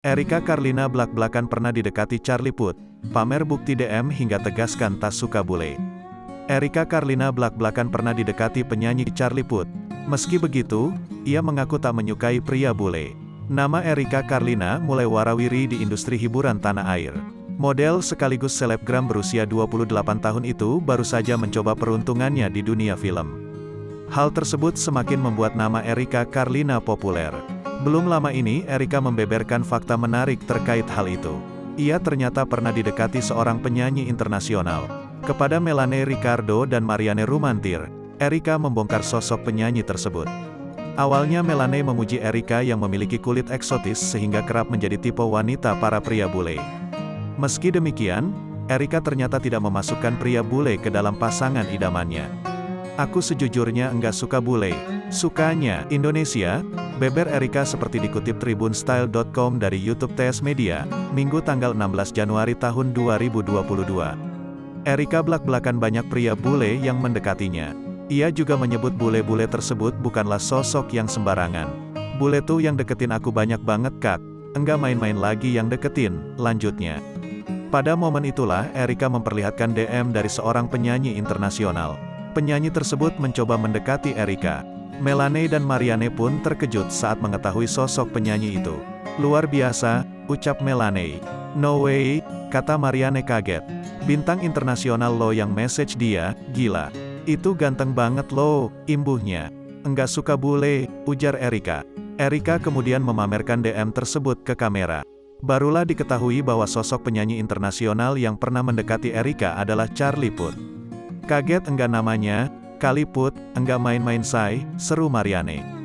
Erika Carlina blak-blakan pernah didekati Charlie Puth, pamer bukti DM hingga tegaskan tak suka bule. Erika Carlina blak-blakan pernah didekati penyanyi Charlie Puth. Meski begitu, ia mengaku tak menyukai pria bule. Nama Erika Carlina mulai warawiri di industri hiburan tanah air. Model sekaligus selebgram berusia 28 tahun itu baru saja mencoba peruntungannya di dunia film. Hal tersebut semakin membuat nama Erika Carlina populer. Belum lama ini Erika membeberkan fakta menarik terkait hal itu. Ia ternyata pernah didekati seorang penyanyi internasional. Kepada Melanie Ricardo dan Marianne Rumantir, Erika membongkar sosok penyanyi tersebut. Awalnya Melanie memuji Erika yang memiliki kulit eksotis sehingga kerap menjadi tipe wanita para pria bule. Meski demikian, Erika ternyata tidak memasukkan pria bule ke dalam pasangan idamannya. "Aku sejujurnya enggak suka bule, sukanya Indonesia," beber Erika seperti dikutip tribunstyle.com dari YouTube TS Media, Minggu tanggal 16 Januari tahun 2022. Erika blak-blakan banyak pria bule yang mendekatinya. Ia juga menyebut bule-bule tersebut bukanlah sosok yang sembarangan. "Bule tuh yang deketin aku banyak banget kak, enggak main-main lagi yang deketin," lanjutnya. Pada momen itulah Erika memperlihatkan DM dari seorang penyanyi internasional. Penyanyi tersebut mencoba mendekati Erika. Melanie dan Marianne pun terkejut saat mengetahui sosok penyanyi itu. "Luar biasa," ucap Melanie. "No way," kata Marianne kaget. "Bintang internasional lo yang message dia, gila. Itu ganteng banget lo," imbuhnya. "Enggak suka bule," ujar Erika. Erika kemudian memamerkan DM tersebut ke kamera. Barulah diketahui bahwa sosok penyanyi internasional yang pernah mendekati Erika adalah Charlie Puth. "Kaget enggak namanya? Kali Puth, enggak main-main say," seru Marianne.